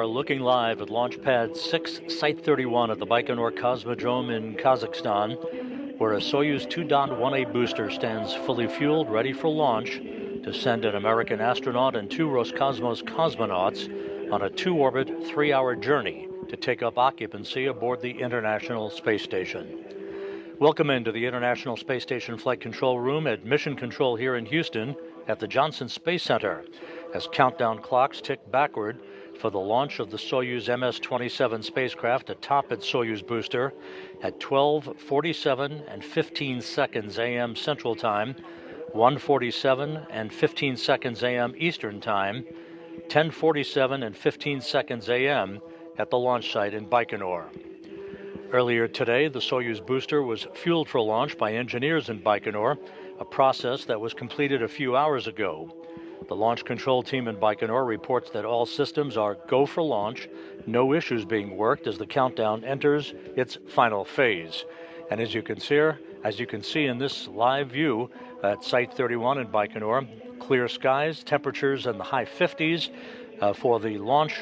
are looking live at Launch Pad 6, Site 31 at the Baikonur Cosmodrome in Kazakhstan, where a Soyuz 2.1A booster stands fully fueled, ready for launch to send an American astronaut and 2 Roscosmos cosmonauts on a 2-orbit, 3-hour journey to take up occupancy aboard the International Space Station. Welcome into the International Space Station Flight Control Room at Mission Control here in Houston at the Johnson Space Center, as countdown clocks tick backward for the launch of the Soyuz MS-27 spacecraft atop its Soyuz booster at 12:47 and 15 seconds a.m. Central Time, 1:47 and 15 seconds a.m. Eastern Time, 10:47 and 15 seconds a.m. at the launch site in Baikonur. Earlier today, the Soyuz booster was fueled for launch by engineers in Baikonur, a process that was completed a few hours ago. The launch control team in Baikonur reports that all systems are go for launch, no issues being worked as the countdown enters its final phase. And as you can see in this live view at Site 31 in Baikonur, clear skies, temperatures in the high 50s for the launch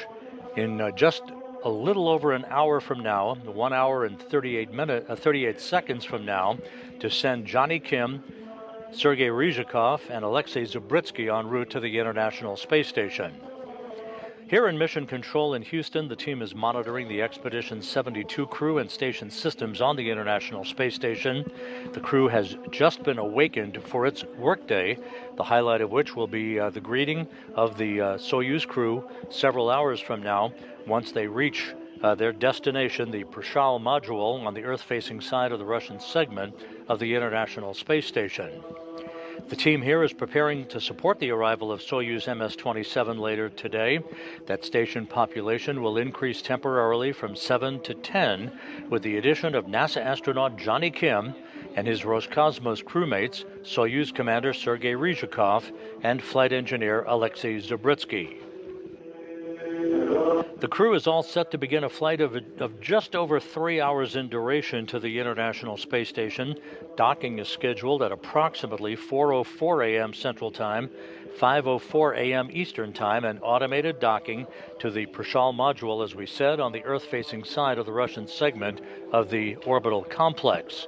in just a little over an hour from now, 1 hour and 38 seconds from now, to send Johnny Kim, Sergei Ryzhikov, and Alexei Zabritsky en route to the International Space Station. Here in Mission Control in Houston, the team is monitoring the Expedition 72 crew and station systems on the International Space Station. The crew has just been awakened for its workday, the highlight of which will be the greeting of the Soyuz crew several hours from now once they reach their destination, the Aprile module on the Earth-facing side of the Russian segment of the International Space Station. The team here is preparing to support the arrival of Soyuz MS-27 later today. That station population will increase temporarily from 7 to 10 with the addition of NASA astronaut Johnny Kim and his Roscosmos crewmates, Soyuz commander Sergei Ryzhikov and flight engineer Alexei Zabritsky. The crew is all set to begin a flight of just over 3 hours in duration to the International Space Station. Docking is scheduled at approximately 4:04 a.m. Central Time, 5:04 a.m. Eastern Time, and automated docking to the Aprile module, as we said, on the Earth-facing side of the Russian segment of the orbital complex.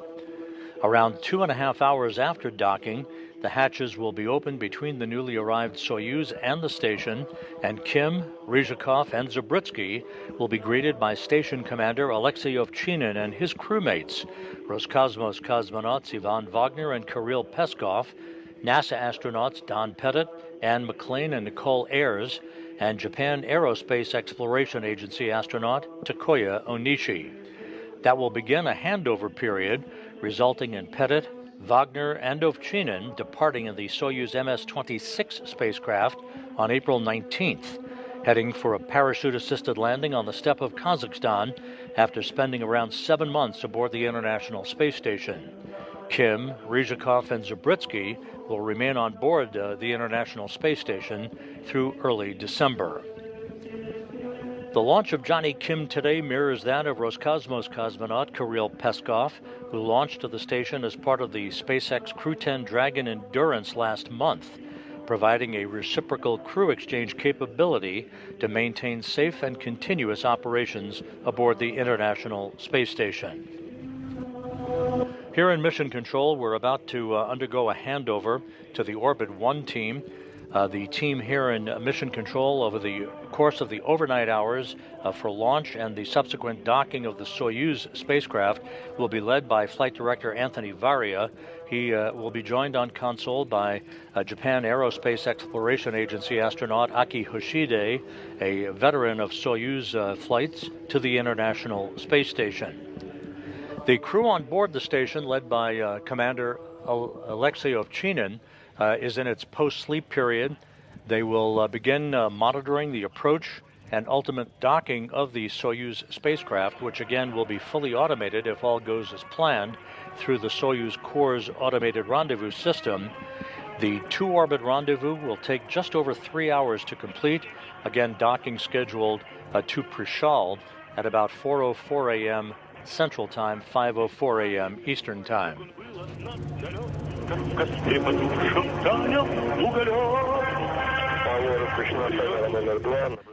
Around 2.5 hours after docking, the hatches will be opened between the newly arrived Soyuz and the station, and Kim, Ryzhikov, and Zabritsky will be greeted by Station Commander Alexei Ovchinin and his crewmates, Roscosmos cosmonauts Ivan Wagner and Kirill Peskov, NASA astronauts Don Pettit, Anne McLean and Nicole Ayers, and Japan Aerospace Exploration Agency astronaut Takuya Onishi. That will begin a handover period, resulting in Pettit, Wagner, and Ovchinin departing in the Soyuz MS-26 spacecraft on April 19th, heading for a parachute-assisted landing on the steppe of Kazakhstan after spending around 7 months aboard the International Space Station. Kim, Ryzhikov, and Zabritsky will remain on board the International Space Station through early December. The launch of Johnny Kim today mirrors that of Roscosmos cosmonaut Kirill Peskov, who launched to the station as part of the SpaceX Crew 10 Dragon Endurance last month, providing a reciprocal crew exchange capability to maintain safe and continuous operations aboard the International Space Station. Here in Mission Control, we're about to undergo a handover to the Orbit 1 team. The team here in Mission Control over the course of the overnight hours for launch and the subsequent docking of the Soyuz spacecraft will be led by Flight Director Anthony Varia. He will be joined on console by Japan Aerospace Exploration Agency astronaut Aki Hoshide, a veteran of Soyuz flights to the International Space Station. The crew on board the station, led by Commander Alexei Ovchinin, is in its post-sleep period. They will begin monitoring the approach and ultimate docking of the Soyuz spacecraft, which again will be fully automated if all goes as planned through the Soyuz Corps' automated rendezvous system. The 2-orbit rendezvous will take just over 3 hours to complete. Again, docking scheduled to Aprile at about 4:04 a.m. Central Time, 5:04 a.m. Eastern Time.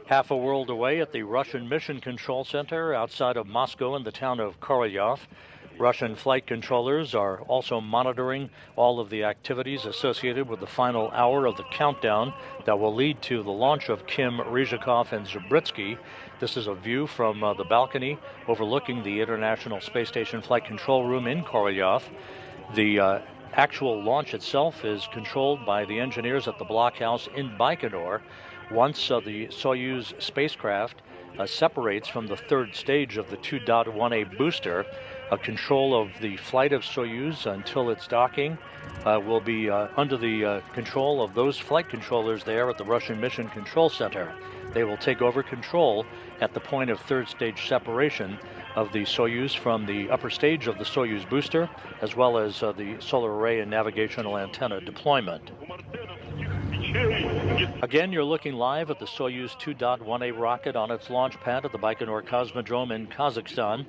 Half a world away at the Russian Mission Control Center outside of Moscow in the town of Korolyov, Russian flight controllers are also monitoring all of the activities associated with the final hour of the countdown that will lead to the launch of Kim, Ryzhikov, and Zabritsky. This is a view from the balcony overlooking the International Space Station Flight Control Room in Korolyov. The actual launch itself is controlled by the engineers at the blockhouse in Baikonur. Once the Soyuz spacecraft separates from the third stage of the 2.1A booster, control of the flight of Soyuz until its docking will be under the control of those flight controllers there at the Russian Mission Control Center. They will take over control at the point of third stage separation of the Soyuz from the upper stage of the Soyuz booster, as well as the solar array and navigational antenna deployment. Again, you're looking live at the Soyuz 2.1A rocket on its launch pad at the Baikonur Cosmodrome in Kazakhstan.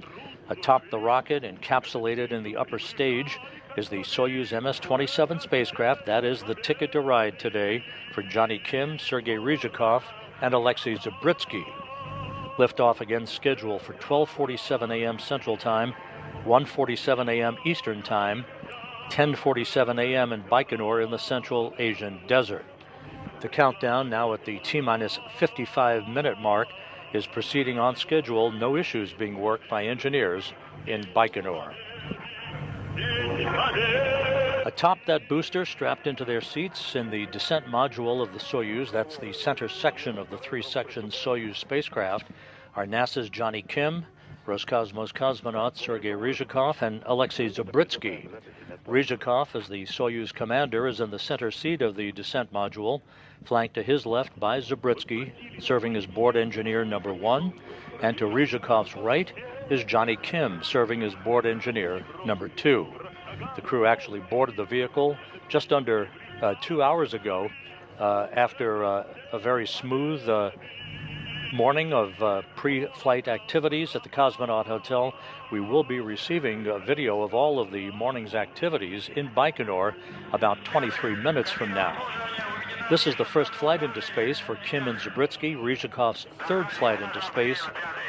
Atop the rocket, encapsulated in the upper stage, is the Soyuz MS-27 spacecraft. That is the ticket to ride today for Johnny Kim, Sergei Ryzhikov, and Alexei Zabritsky. Liftoff again scheduled for 12:47 a.m. Central Time, 1:47 a.m. Eastern Time, 10:47 a.m. in Baikonur in the Central Asian Desert. The countdown, now at the T-minus 55-minute mark, is proceeding on schedule, no issues being worked by engineers in Baikonur. Atop that booster, strapped into their seats in the descent module of the Soyuz, that's the center section of the three-section Soyuz spacecraft, are NASA's Johnny Kim, Roscosmos cosmonaut Sergei Ryzhikov, and Alexei Zabritsky. Ryzhikov, as the Soyuz commander, is in the center seat of the descent module, flanked to his left by Zabritsky, serving as board engineer number 1, and to Ryzhikov's right is Johnny Kim, serving as board engineer number 2. The crew actually boarded the vehicle just under 2 hours ago after a very smooth morning of pre-flight activities at the Cosmonaut Hotel. We will be receiving a video of all of the morning's activities in Baikonur about 23 minutes from now. This is the first flight into space for Kim and Zabritsky, Ryzhikov's third flight into space,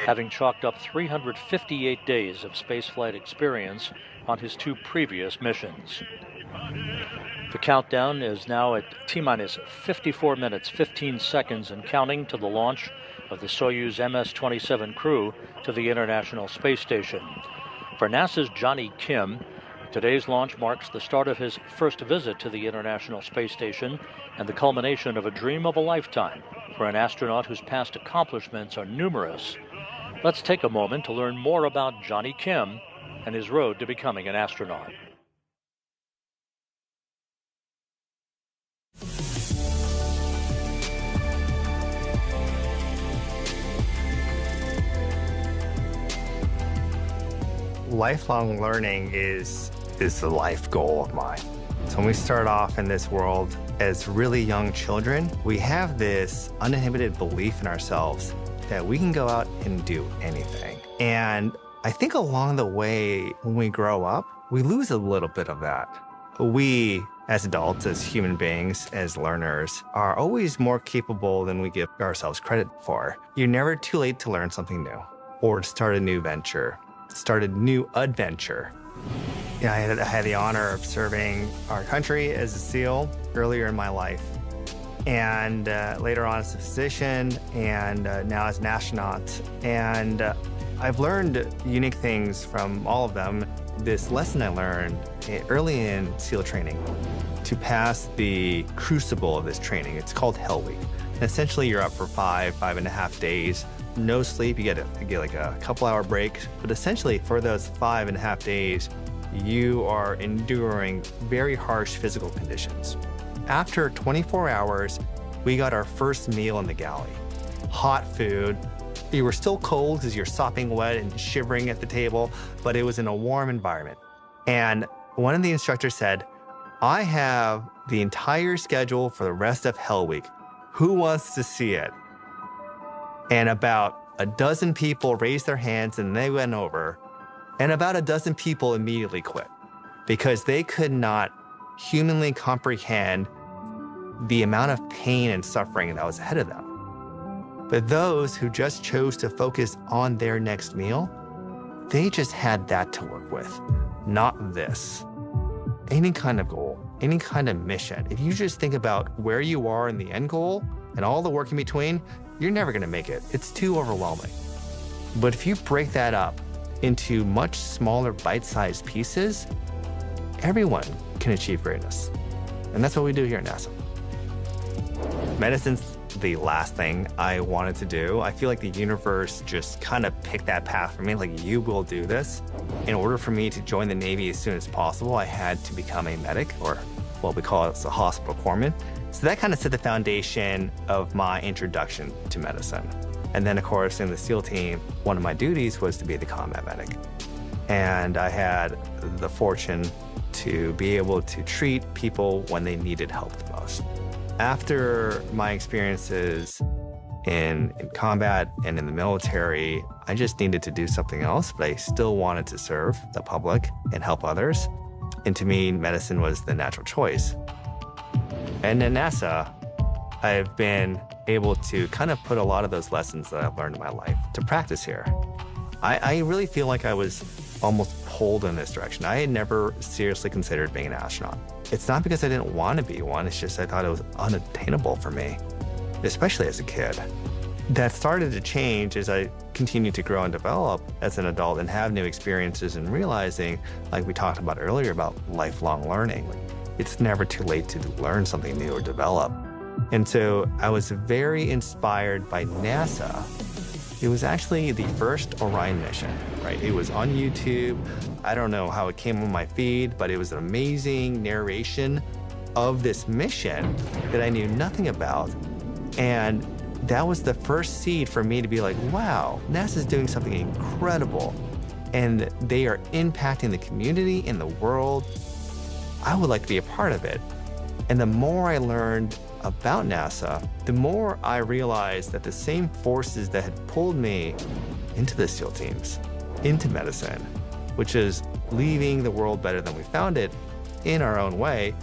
having chalked up 358 days of spaceflight experience on his 2 previous missions. The countdown is now at T-minus 54 minutes, 15 seconds and counting to the launch of the Soyuz MS-27 crew to the International Space Station. For NASA's Johnny Kim, today's launch marks the start of his first visit to the International Space Station and the culmination of a dream of a lifetime for an astronaut whose past accomplishments are numerous. Let's take a moment to learn more about Johnny Kim and his road to becoming an astronaut. Lifelong learning is the life goal of mine. So when we start off in this world as really young children, we have this uninhibited belief in ourselves that we can go out and do anything. And I think along the way, when we grow up, we lose a little bit of that. We, as adults, as human beings, as learners, are always more capable than we give ourselves credit for. You're never too late to learn something new or to start a new venture, start a new adventure. You know, I had the honor of serving our country as a SEAL earlier in my life, and later on as a physician, and now as an astronaut. And I've learned unique things from all of them. This lesson I learned early in SEAL training, to pass the crucible of this training, it's called Hell Week. And essentially, you're up for 5.5 days. No sleep, you get like a couple-hour break. But essentially, for those 5.5 days, you are enduring very harsh physical conditions. After 24 hours, we got our first meal in the galley. Hot food. You were still cold because you're sopping wet and shivering at the table, but it was in a warm environment. And one of the instructors said, I have the entire schedule for the rest of Hell Week. Who wants to see it? And about a dozen people raised their hands and they went over. And about a dozen people immediately quit because they could not humanly comprehend the amount of pain and suffering that was ahead of them. But those who just chose to focus on their next meal, they just had that to work with, not this. Any kind of goal, any kind of mission, if you just think about where you are in the end goal and all the work in between, you're never gonna make it. It's too overwhelming. But if you break that up into much smaller bite-sized pieces, everyone can achieve greatness. And that's what we do here at NASA. Medicine's the last thing I wanted to do. I feel like the universe just kind of picked that path for me, like, you will do this. In order for me to join the Navy as soon as possible, I had to become a medic, or what we call it, a hospital corpsman. So that kind of set the foundation of my introduction to medicine. And then, of course, in the SEAL team, one of my duties was to be the combat medic. And I had the fortune to be able to treat people when they needed help the most. After my experiences in combat and in the military, I just needed to do something else, but I still wanted to serve the public and help others. And to me, medicine was the natural choice. And at NASA, I've been able to kind of put a lot of those lessons that I've learned in my life to practice here. I really feel like I was almost pulled in this direction. I had never seriously considered being an astronaut. It's not because I didn't want to be one, it's just I thought it was unattainable for me, especially as a kid. That started to change as I continued to grow and develop as an adult and have new experiences and realizing, like we talked about earlier, about lifelong learning. It's never too late to learn something new or develop. And so I was very inspired by NASA. It was actually the first Orion mission, right? It was on YouTube. I don't know how it came on my feed, but it was an amazing narration of this mission that I knew nothing about. And that was the first seed for me to be like, wow, NASA's doing something incredible. And they are impacting the community and the world. I would like to be a part of it. And the more I learned about NASA, the more I realized that the same forces that had pulled me into the SEAL teams, into medicine, which is leaving the world better than we found it in our own way,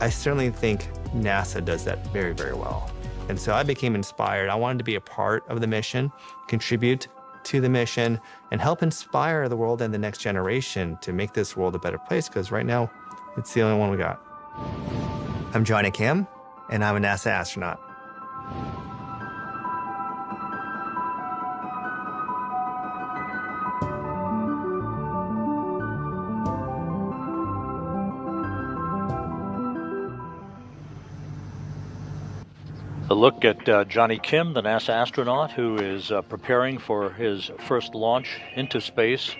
I certainly think NASA does that very, very well. And so I became inspired. I wanted to be a part of the mission, contribute to the mission, and help inspire the world and the next generation to make this world a better place, because right now, it's the only one we got. I'm Johnny Kim, and I'm a NASA astronaut. A look at Johnny Kim, the NASA astronaut who is preparing for his first launch into space.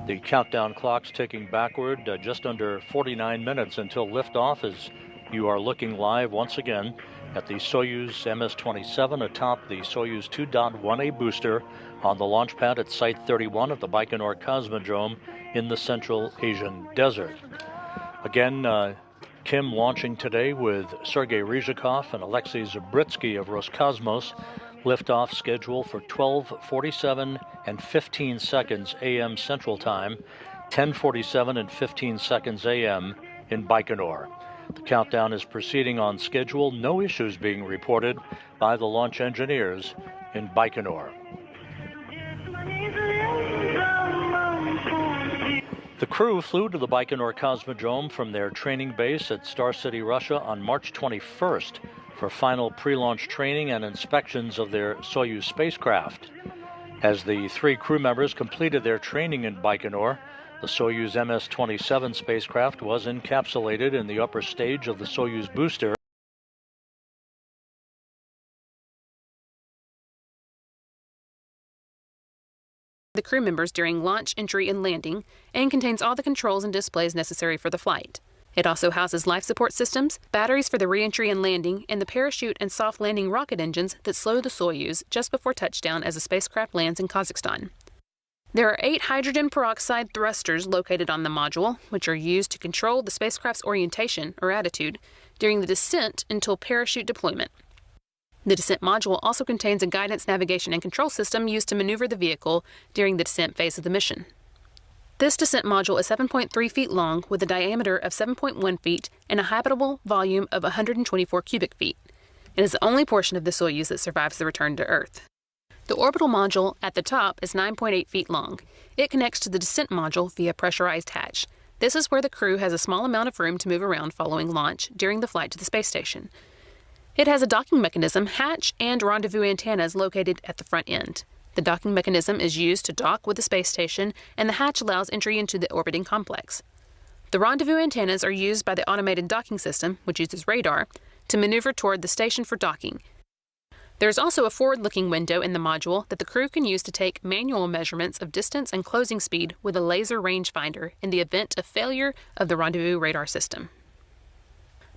The countdown clock's ticking backward, just under 49 minutes until liftoff, as you are looking live once again at the Soyuz MS-27 atop the Soyuz 2.1A booster on the launch pad at Site 31 of the Baikonur Cosmodrome in the Central Asian Desert. Again, Kim launching today with Sergei Ryzhikov and Alexei Zabritsky of Roscosmos. Liftoff schedule for 12:47 and 15 seconds a.m. Central Time, 10:47 and 15 seconds a.m. in Baikonur. The countdown is proceeding on schedule. No issues being reported by the launch engineers in Baikonur. The crew flew to the Baikonur Cosmodrome from their training base at Star City, Russia on March 21st for final pre-launch training and inspections of their Soyuz spacecraft. As the three crew members completed their training in Baikonur, the Soyuz MS-27 spacecraft was encapsulated in the upper stage of the Soyuz booster. The crew members during launch, entry, and landing, and contains all the controls and displays necessary for the flight. It also houses life support systems, batteries for the re-entry and landing, and the parachute and soft landing rocket engines that slow the Soyuz just before touchdown as the spacecraft lands in Kazakhstan. There are 8 hydrogen peroxide thrusters located on the module, which are used to control the spacecraft's orientation, or attitude, during the descent until parachute deployment. The descent module also contains a guidance, navigation, and control system used to maneuver the vehicle during the descent phase of the mission. This descent module is 7.3 feet long with a diameter of 7.1 feet and a habitable volume of 124 cubic feet. It is the only portion of the Soyuz that survives the return to Earth. The orbital module at the top is 9.8 feet long. It connects to the descent module via pressurized hatch. This is where the crew has a small amount of room to move around following launch during the flight to the space station. It has a docking mechanism, hatch, and rendezvous antennas located at the front end. The docking mechanism is used to dock with the space station, and the hatch allows entry into the orbiting complex. The rendezvous antennas are used by the automated docking system, which uses radar, to maneuver toward the station for docking. There is also a forward-looking window in the module that the crew can use to take manual measurements of distance and closing speed with a laser rangefinder in the event of failure of the rendezvous radar system.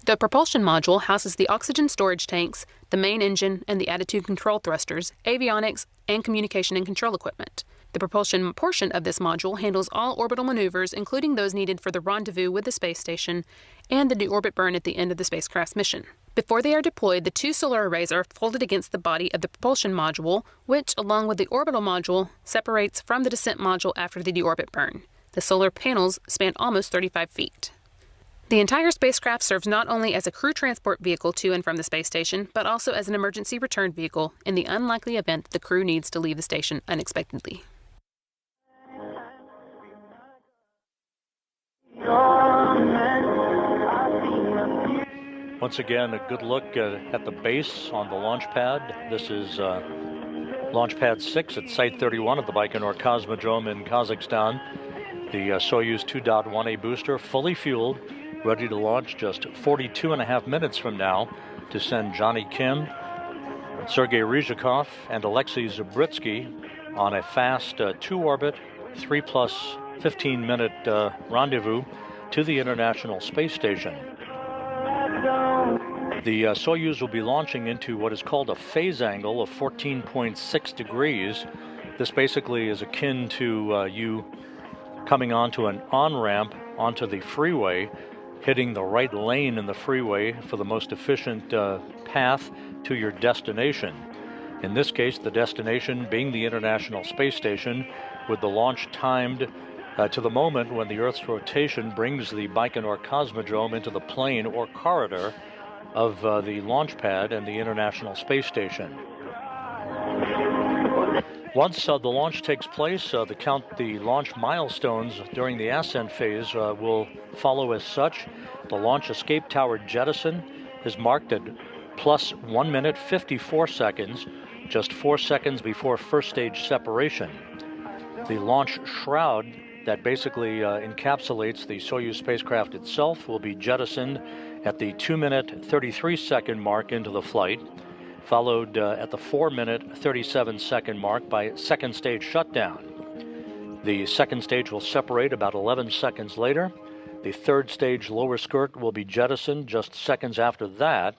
The propulsion module houses the oxygen storage tanks, the main engine, and the attitude control thrusters, avionics, and communication and control equipment. The propulsion portion of this module handles all orbital maneuvers, including those needed for the rendezvous with the space station and the deorbit burn at the end of the spacecraft's mission. Before they are deployed, the two solar arrays are folded against the body of the propulsion module, which, along with the orbital module, separates from the descent module after the deorbit burn. The solar panels span almost 35 feet. The entire spacecraft serves not only as a crew transport vehicle to and from the space station, but also as an emergency return vehicle in the unlikely event the crew needs to leave the station unexpectedly. Once again, a good look at the base on the launch pad. This is launch pad 6 at Site 31 at the Baikonur Cosmodrome in Kazakhstan. The Soyuz 2.1A booster fully fueled, ready to launch just 42.5 minutes from now to send Johnny Kim, Sergei Ryzhikov, and Alexei Zabritsky on a fast two-orbit, 3 plus 15-minute rendezvous to the International Space Station. The Soyuz will be launching into what is called a phase angle of 14.6 degrees. This basically is akin to you coming onto an on-ramp onto the freeway, hitting the right lane in the freeway for the most efficient path to your destination. In this case, the destination being the International Space Station, with the launch timed to the moment when the Earth's rotation brings the Baikonur Cosmodrome into the plane or corridor of the launch pad and the International Space Station. Once the launch takes place, the launch milestones during the ascent phase will follow as such. The launch escape tower jettison is marked at plus 1 minute 54 seconds, just 4 seconds before first stage separation. The launch shroud that basically encapsulates the Soyuz spacecraft itself will be jettisoned at the 2 minute 33 second mark into the flight, followed at the 4 minute 37 second mark by second stage shutdown. The second stage will separate about 11 seconds later. The third stage lower skirt will be jettisoned just seconds after that,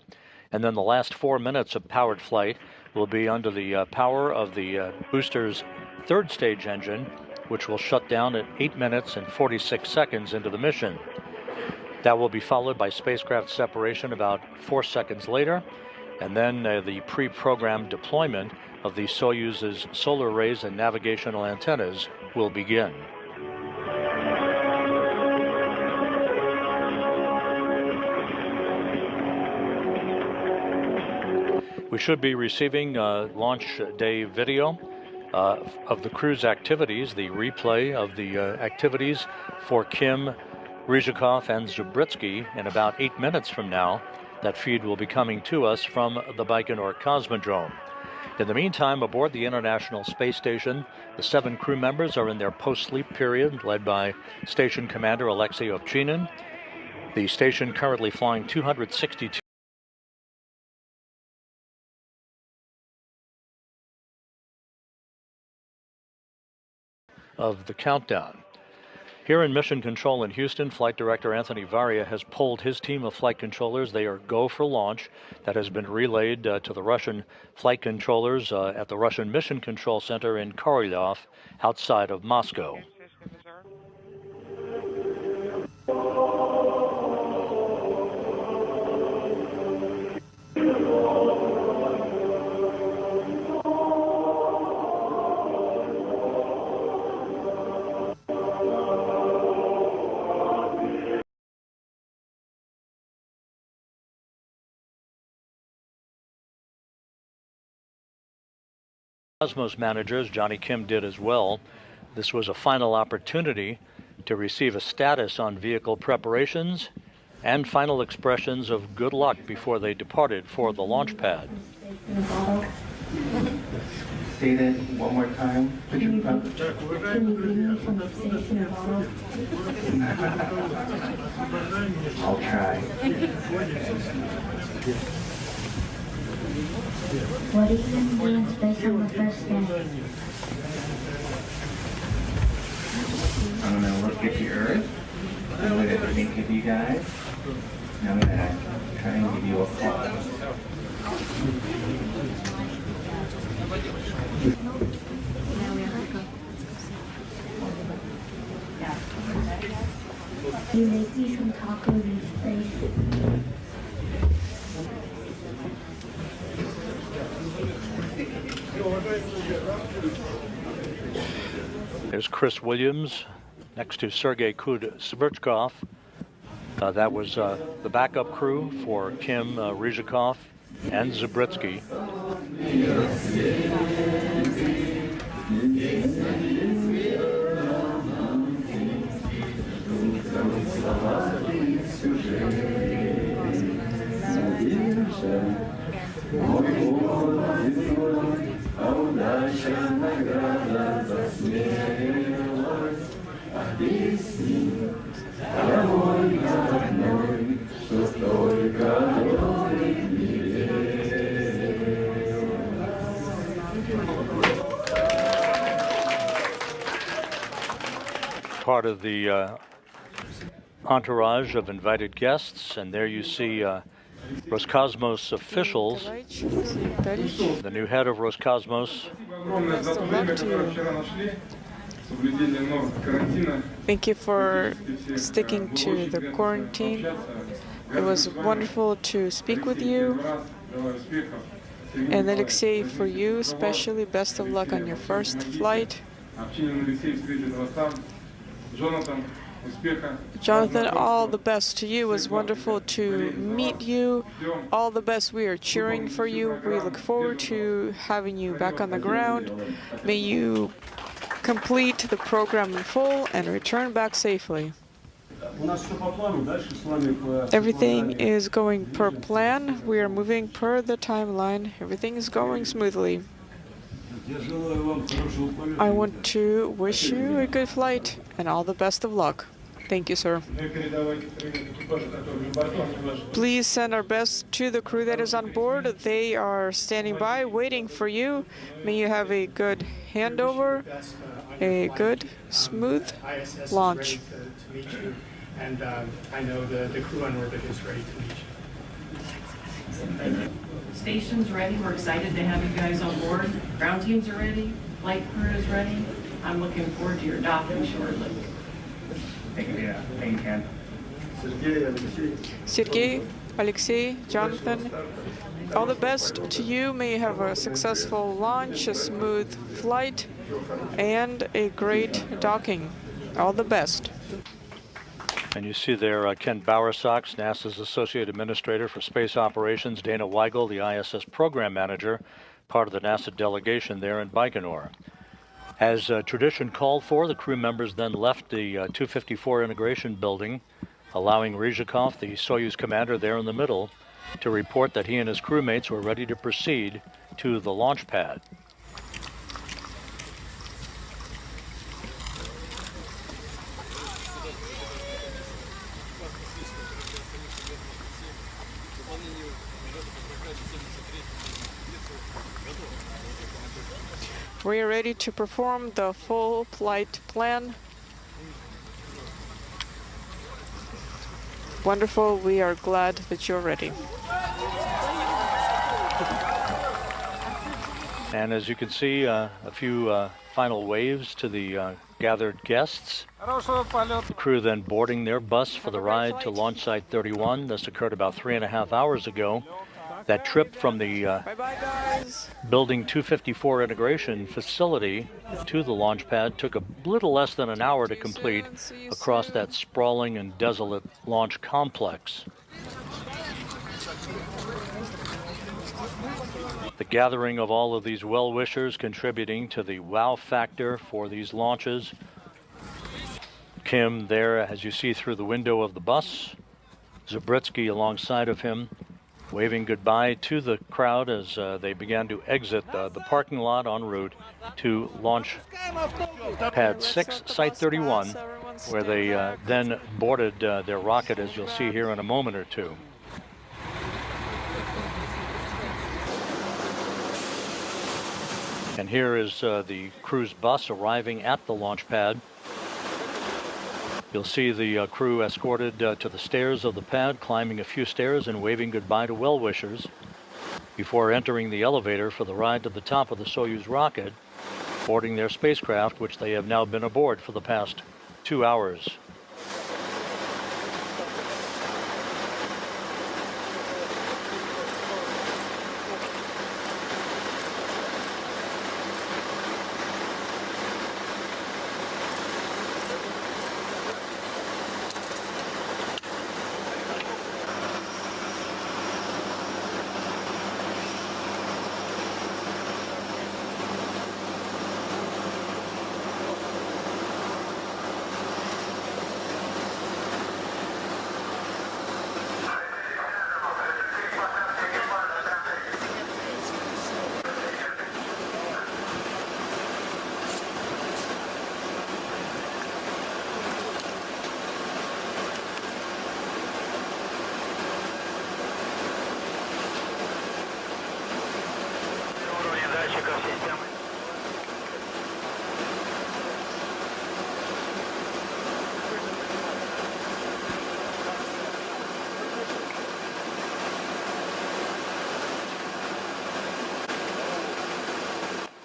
and then the last 4 minutes of powered flight will be under the power of the booster's third stage engine, which will shut down at 8 minutes and 46 seconds into the mission. That will be followed by spacecraft separation about 4 seconds later, and then the pre-programmed deployment of the Soyuz's solar arrays and navigational antennas will begin. We should be receiving launch day video of the crew's activities, the replay of the activities for Kim, Ryzhikov, and Zabritsky in about 8 minutes from now. That feed will be coming to us from the Baikonur Cosmodrome. In the meantime, aboard the International Space Station, the 7 crew members are in their post-sleep period, led by Station Commander Alexei Ovchinin. The station currently flying 262 of the countdown. Here in Mission Control in Houston, Flight Director Anthony Varia has polled his team of flight controllers. They are go for launch. That has been relayed to the Russian flight controllers at the Russian Mission Control Center in Korolyov, outside of Moscow. Cosmos managers, Johnny Kim did as well. This was a final opportunity to receive a status on vehicle preparations and final expressions of good luck before they departed for the launch pad. Say that one more time. I'll try. What are you going to do in space on the first day? I'm going to look at the Earth. I'm going to think of you guys. And I'm going to try and give you a pause. You make me some tacos in space. There's Chris Williams next to Sergei Sverchkov. That was the backup crew for Kim, Ryzhikov, and Zabritsky. Part of the entourage of invited guests, and there you see Roscosmos officials. The new head of Roscosmos. Thank you for sticking to the quarantine. It was wonderful to speak with you. And Alexei, for you especially, best of luck on your first flight. Jonathan, all the best to you. It was wonderful to meet you. All the best. We are cheering for you. We look forward to having you back on the ground. May you complete the program in full and return back safely. Everything is going per plan. We are moving per the timeline. Everything is going smoothly. I want to wish you a good flight and all the best of luck. Thank you, sir. Please send our best to the crew that is on board. They are standing by, waiting for you. May you have a good handover, a good, smooth launch. And I know the crew on orbit is ready to meet you. Station's ready. We're excited to have you guys on board. Ground teams are ready. Flight crew is ready. I'm looking forward to your docking shortly. Thank you, Ken. Sergei, Alexei, Jonathan, all the best to you. May you have a successful launch, a smooth flight, and a great docking. All the best. And you see there Ken Bowersox, NASA's Associate Administrator for Space Operations, Dana Weigel, the ISS Program Manager, part of the NASA delegation there in Baikonur. As tradition called for, the crew members then left the 254 integration building, allowing Ryzhikov, the Soyuz commander there in the middle, to report that he and his crewmates were ready to proceed to the launch pad. We are ready to perform the full flight plan. Wonderful. We are glad that you're ready. And as you can see, a few final waves to the gathered guests. The crew then boarding their bus for the ride to launch site 31. This occurred about 3.5 hours ago. That trip from the Building 254 integration facility to the launch pad took a little less than an hour to complete across that sprawling and desolate launch complex. The gathering of all of these well-wishers contributing to the wow factor for these launches. Kim there, as you see through the window of the bus. Zabriskie alongside of him, waving goodbye to the crowd as they began to exit the parking lot en route to launch pad 6, site 31, where they then boarded their rocket, as you'll see here in a moment or two. And here is the crew's bus arriving at the launch pad. You'll see the crew escorted to the stairs of the pad, climbing a few stairs and waving goodbye to well-wishers before entering the elevator for the ride to the top of the Soyuz rocket, boarding their spacecraft, which they have now been aboard for the past 2 hours.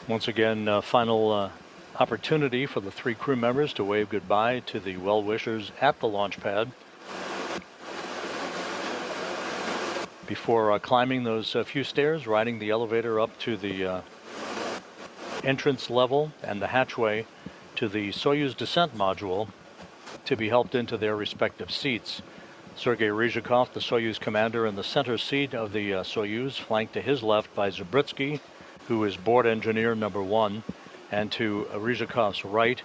Once again, final opportunity for the 3 crew members to wave goodbye to the well-wishers at the launch pad before climbing those few stairs, riding the elevator up to the entrance level and the hatchway to the Soyuz descent module to be helped into their respective seats. Sergei Ryzhikov, the Soyuz commander, in the center seat of the Soyuz, flanked to his left by Zabriskie, who is board engineer number 1, and to Ryzhikov's right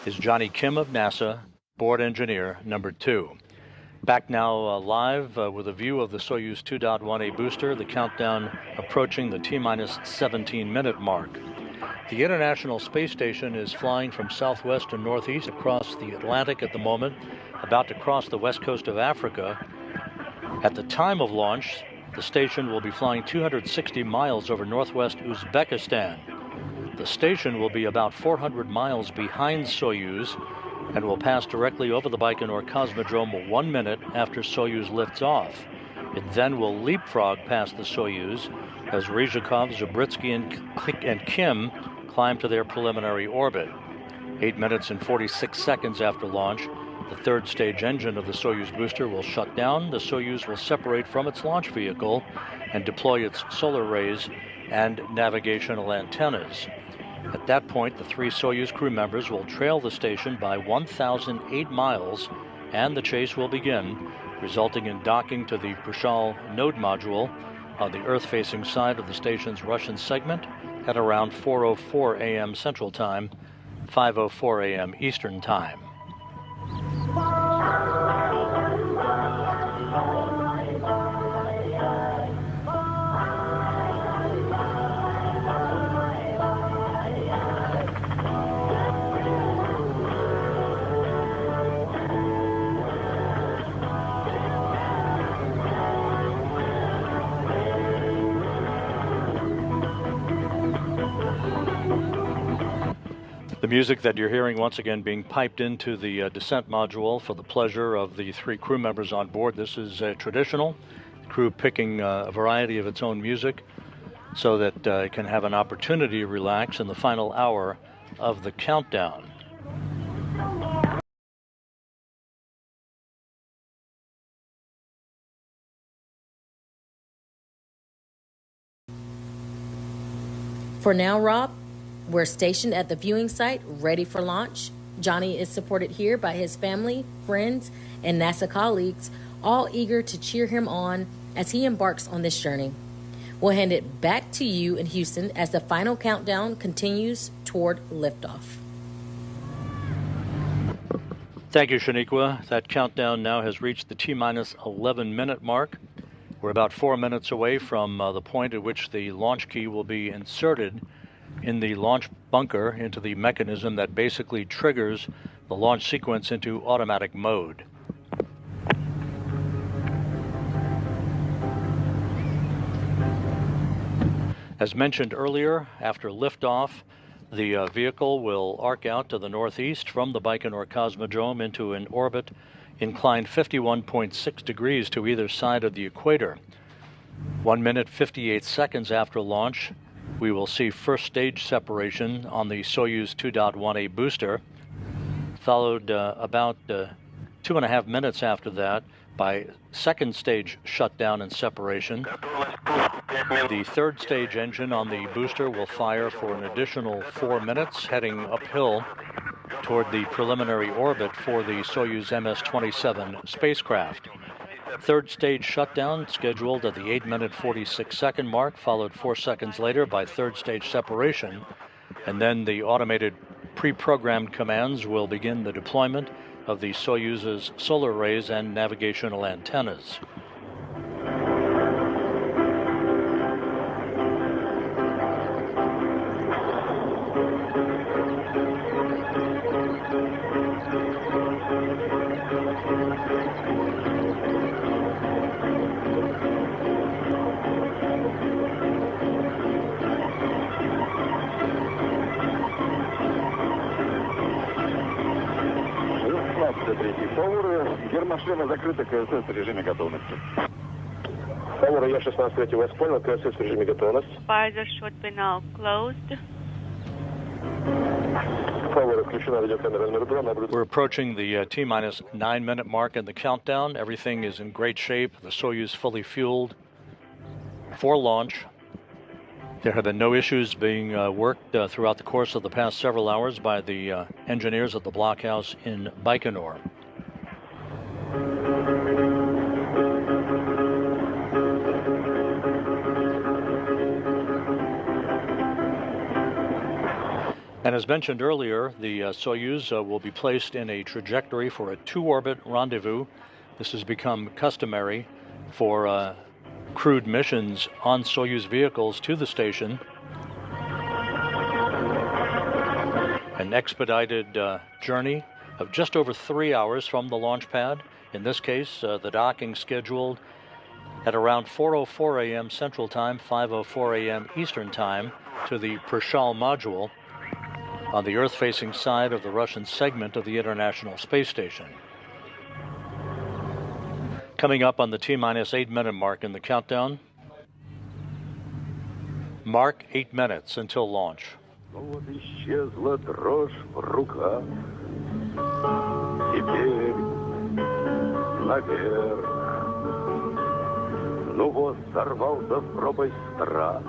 is Johnny Kim of NASA, board engineer number 2. Back now live with a view of the Soyuz 2.1A booster, the countdown approaching the T-minus 17-minute mark. The International Space Station is flying from southwest to northeast across the Atlantic at the moment, about to cross the west coast of Africa. At the time of launch, the station will be flying 260 miles over northwest Uzbekistan. The station will be about 400 miles behind Soyuz and will pass directly over the Baikonur Cosmodrome 1 minute after Soyuz lifts off. It then will leapfrog past the Soyuz as Ryzhikov, Zabriskie, and Kim climb to their preliminary orbit. 8 minutes and 46 seconds after launch, the third stage engine of the Soyuz booster will shut down. The Soyuz will separate from its launch vehicle and deploy its solar rays and navigational antennas. At that point, the 3 Soyuz crew members will trail the station by 1,008 miles, and the chase will begin, resulting in docking to the Prishal node module on the Earth-facing side of the station's Russian segment at around 4:04 a.m. Central Time, 5:04 a.m. Eastern Time. The music that you're hearing once again being piped into the descent module for the pleasure of the 3 crew members on board. This is traditional, the crew picking a variety of its own music so that it can have an opportunity to relax in the final hour of the countdown. For now, Rob, we're stationed at the viewing site, ready for launch. Johnny is supported here by his family, friends, and NASA colleagues, all eager to cheer him on as he embarks on this journey. We'll hand it back to you in Houston as the final countdown continues toward liftoff. Thank you, Shaniqua. That countdown now has reached the T-minus 11-minute mark. We're about 4 minutes away from the point at which the launch key will be inserted in the launch bunker into the mechanism that basically triggers the launch sequence into automatic mode. As mentioned earlier, after liftoff, the vehicle will arc out to the northeast from the Baikonur Cosmodrome into an orbit inclined 51.6 degrees to either side of the equator. 1 minute 58 seconds after launch, we will see first stage separation on the Soyuz 2.1A booster, followed about 2.5 minutes after that by second stage shutdown and separation. The third stage engine on the booster will fire for an additional 4 minutes, heading uphill toward the preliminary orbit for the Soyuz MS-27 spacecraft. Third stage shutdown scheduled at the 8-minute 46-second mark, followed 4 seconds later by third stage separation, and then the automated pre-programmed commands will begin the deployment of the Soyuz's solar arrays and navigational antennas. Гермошлема закрыта, КСС в режиме готовности. Повар, я 16 вас понял, КСС в режиме готовности. Visor should be now closed. Повар, включена видеокамера номер 2. We're approaching the T-minus 9-minute mark in the countdown. Everything is in great shape. The Soyuz fully fueled for launch. There have been no issues being worked throughout the course of the past several hours by the engineers at the blockhouse in Baikonur. And as mentioned earlier, the Soyuz will be placed in a trajectory for a 2-orbit rendezvous. This has become customary for crewed missions on Soyuz vehicles to the station. An expedited journey of just over 3 hours from the launch pad. In this case, the docking scheduled at around 4:04 a.m. Central Time, 5:04 a.m. Eastern Time to the Prishal module on the Earth-facing side of the Russian segment of the International Space Station. Coming up on the T-minus 8-minute mark in the countdown. Mark 8 minutes until launch. Вот исчезла дрожь в руках. Теперь наверх. Ну вот сорвался в пропасть страх.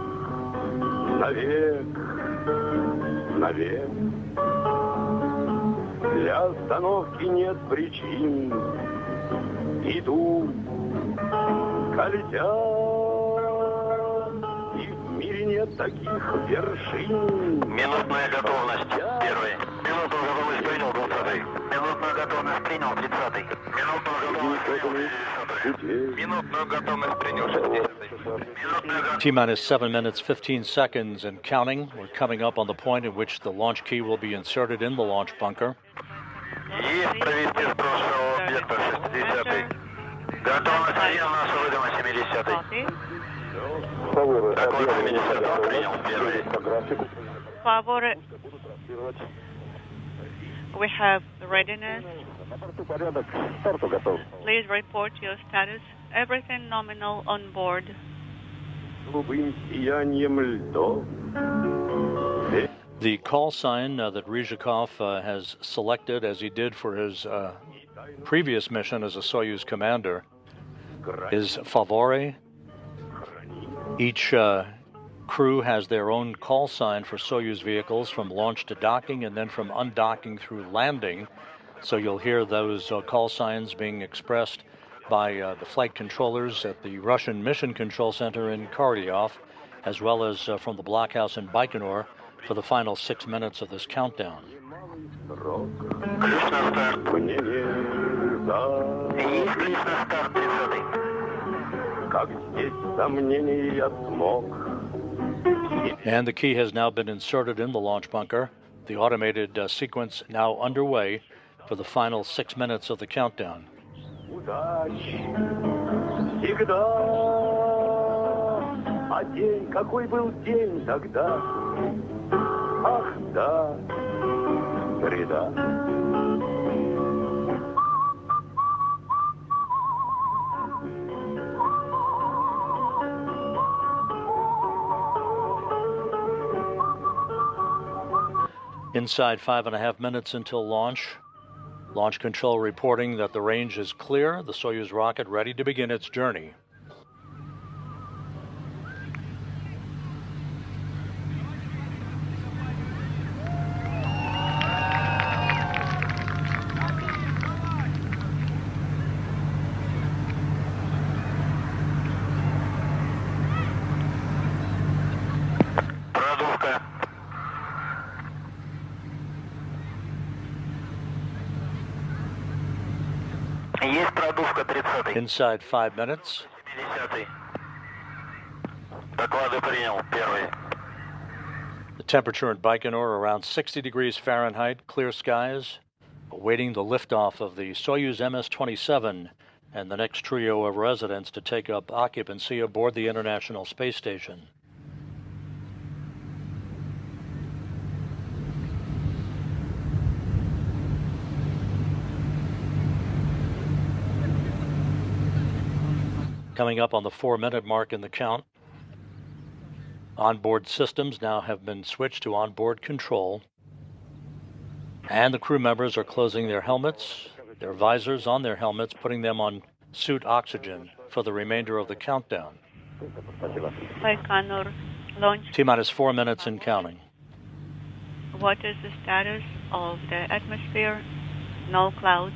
Навек, навек. Для остановки нет причин. Иду, колетя. И в мире нет таких вершин. Минутная готовность, первый. Минутную готовность принял, 20-й. Минутную готовность принял, 30-й. Минутную готовность принял, 60-й. T-minus 7 minutes, 15 seconds and counting. We're coming up on the point at which the launch key will be inserted in the launch bunker. Есть провести с прошлого объекта 60-й. Готовность 1 на выводом 70-й. Такой 70-й принял, первый. Favor, we have readiness. Please report your status. Everything nominal on board. The call sign that Ryzhikov has selected, as he did for his previous mission as a Soyuz commander, is Favore. Each crew has their own call sign for Soyuz vehicles from launch to docking and then from undocking through landing. So you'll hear those call signs being expressed by the flight controllers at the Russian Mission Control Center in Korolyov, as well as from the blockhouse in Baikonur for the final 6 minutes of this countdown. And the key has now been inserted in the launch bunker. The automated sequence now underway for the final 6 minutes of the countdown. Inside 5.5 minutes until launch. Launch control reporting that the range is clear. The Soyuz rocket ready to begin its journey. Inside 5 minutes. The temperature in Baikonur around 60 degrees Fahrenheit, clear skies, awaiting the liftoff of the Soyuz MS-27 and the next trio of residents to take up occupancy aboard the International Space Station. Coming up on the 4-minute mark in the count. Onboard systems now have been switched to onboard control. And the crew members are closing their helmets, their visors on their helmets, putting them on suit oxygen for the remainder of the countdown. Baikonur launch. T-minus 4 minutes and counting. What is the status of the atmosphere? No clouds.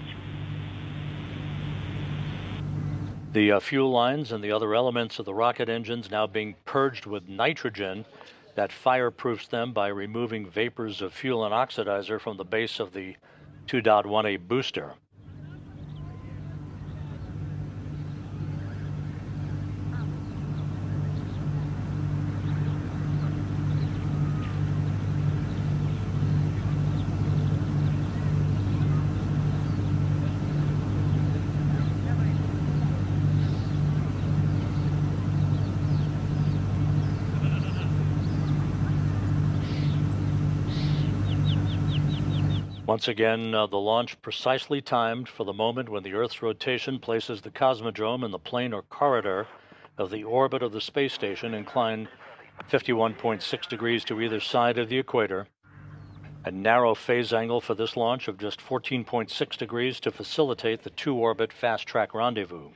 The fuel lines and the other elements of the rocket engines now being purged with nitrogen that fireproofs them by removing vapors of fuel and oxidizer from the base of the 2.18 booster. Once again, the launch precisely timed for the moment when the Earth's rotation places the cosmodrome in the plane or corridor of the orbit of the space station, inclined 51.6 degrees to either side of the equator. A narrow phase angle for this launch of just 14.6 degrees to facilitate the two-orbit fast-track rendezvous.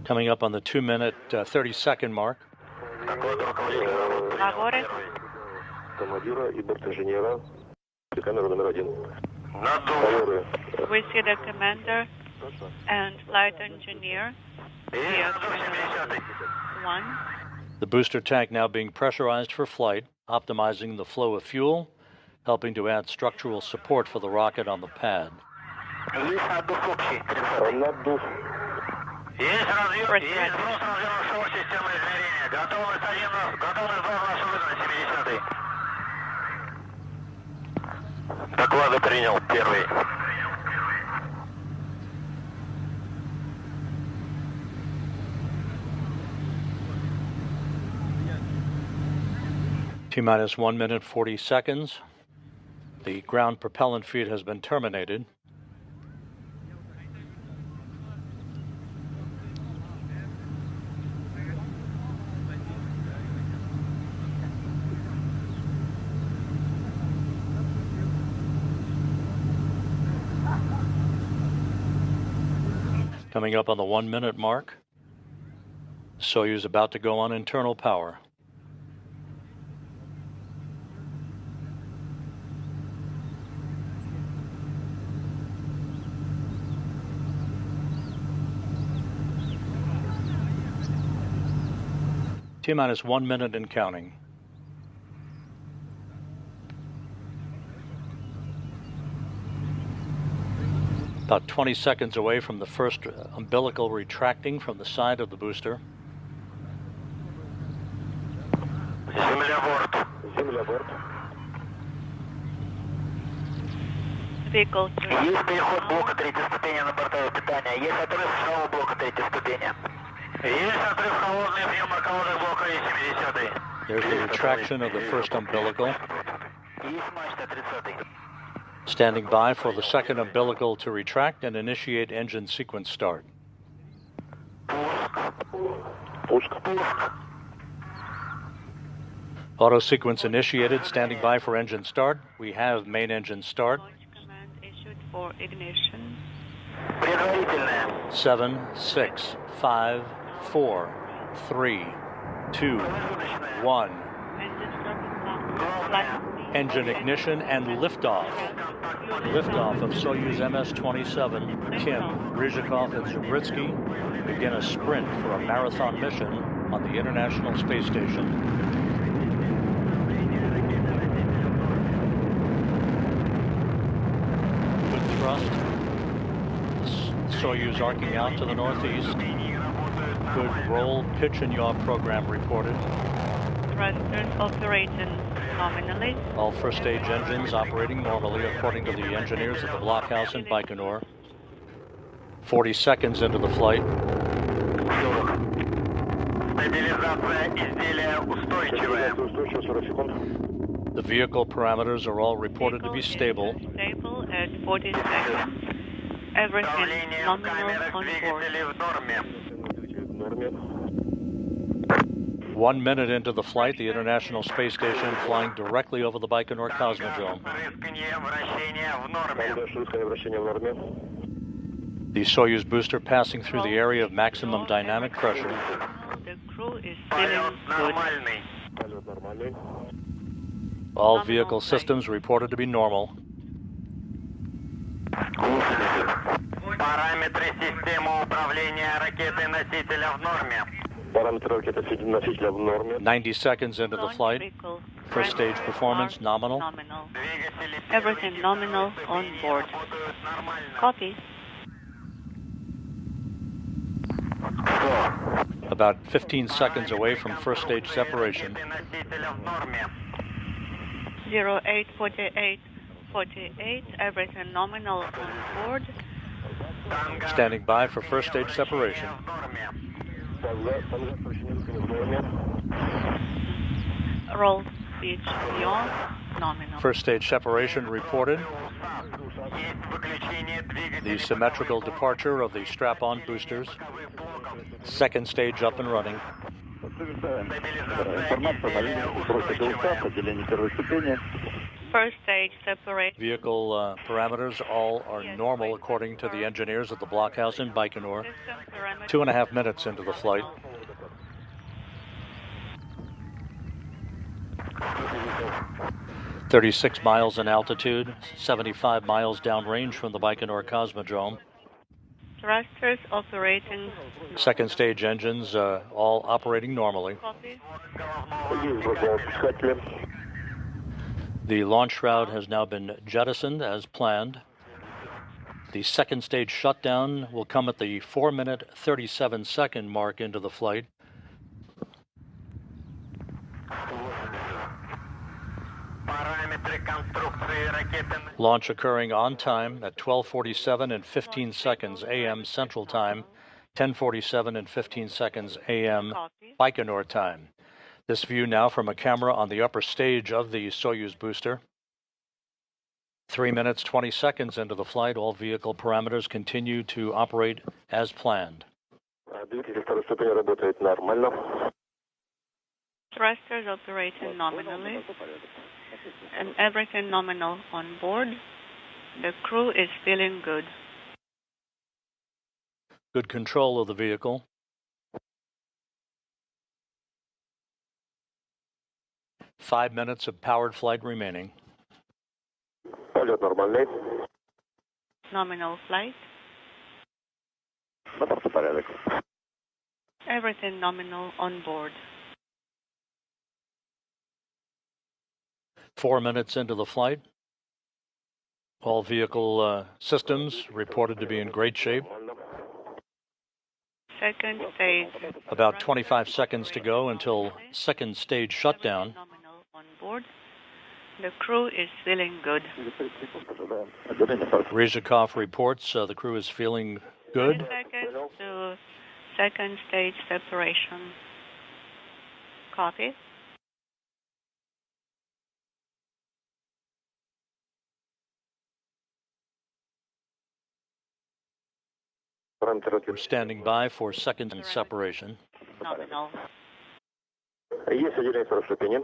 Coming up on the 2-minute, 30-second mark. We see the commander and flight engineer. One. The booster tank now being pressurized for flight, optimizing the flow of fuel, helping to add structural support for the rocket on the pad. Есть взрыв нашего системы измерения. Готовность 1, готовность 2 нашего вызвана 70-й. Доклады принял, первый. T-minus 1 minute 40 seconds. The ground propellant feed has been terminated. Coming up on the 1 minute mark. Soyuz about to go on internal power. T-minus 1 minute and counting. About 20 seconds away from the first umbilical retracting from the side of the booster. Vehicle to... Есть переход блока третьей ступени на бортовое питание. Есть отрыв самого блока третьей ступени. Есть отрыв холодный прием марководных блока И-70. There's the retraction of the first umbilical. Есть мачта 30. Standing by for the second umbilical to retract and initiate engine sequence start. Пуск. Auto sequence initiated, standing by for engine start. We have main engine start. Launch command issued for ignition. 7, 6, 5, 4, 3, 2, 1. Engine ignition and liftoff. Liftoff of Soyuz MS-27, Kim, Ryzhikov, and Zabritsky begin a sprint for a marathon mission on the International Space Station. Good thrust. Soyuz arcing out to the northeast. Good roll, pitch, and yaw program reported. Thrusters operating nominally. All first stage engines operating normally according to the engineers at the blockhouse in Baikonur. 40 seconds into the flight. The vehicle parameters are all reported to be stable. Stable at 40 seconds. Everything nominal on board. 1 minute into the flight, the International Space Station flying directly over the Baikonur Cosmodrome. The Soyuz booster passing through the area of maximum dynamic pressure. The crew is feeling good. All vehicle systems reported to be normal. Параметры системы управления ракетой-носителя в норме. 90 seconds into the flight. First stage performance nominal. Everything nominal on board. Copy. About 15 seconds away from first stage separation. 0848, everything nominal on board. Standing by for first stage separation. Roll speed yaw, nominal. First stage separation reported. The symmetrical departure of the strap-on boosters. Second stage up and running. First stage separation. Vehicle parameters all are normal according to the engineers at the blockhouse in Baikonur. 2.5 minutes into the flight. "36 miles in altitude, 75 miles downrange from the Baikonur Cosmodrome. Thrusters operating. Second stage engines all operating normally. Copy. The launch shroud has now been jettisoned as planned. The second stage shutdown will come at the 4-minute, 37-second mark into the flight. Launch occurring on time at 12:47 and 15 seconds a.m. Central Time, 10:47 and 15 seconds a.m. Baikonur time. This view now from a camera on the upper stage of the Soyuz booster. 3 minutes, 20 seconds into the flight, all vehicle parameters continue to operate as planned. Thrusters operating nominally. And everything nominal on board. The crew is feeling good. Good control of the vehicle. Five minutes of powered flight remaining. Полет нормальный. Nominal flight. Моторный порядок. Everything nominal on board. 4 minutes into the flight. All vehicle systems reported to be in great shape. Second stage. About 25 seconds to go until second stage shutdown. Nominal on board. The crew is feeling good. Ryzhikov reports the crew is feeling good. 30 seconds to second stage separation. Copy. We're standing by for second separation. Nominal. Есть отделение с расширением.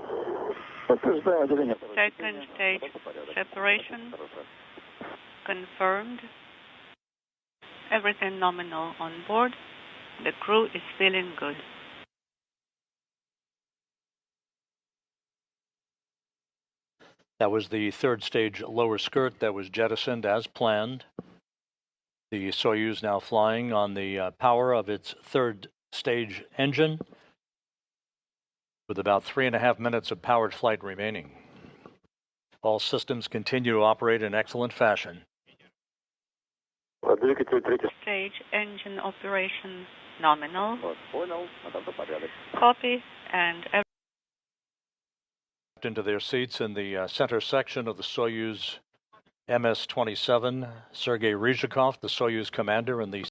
Подтверждаю отделение. Second stage separation. Confirmed. Everything nominal on board. The crew is feeling good. That was the third stage lower skirt that was jettisoned as planned. The Soyuz now flying on the power of its third stage engine with about 3.5 minutes of powered flight remaining. All systems continue to operate in excellent fashion. Stage engine operation nominal. Copy and into their seats in the center section of the Soyuz MS-27, Sergei Ryzhikov, the Soyuz commander, and the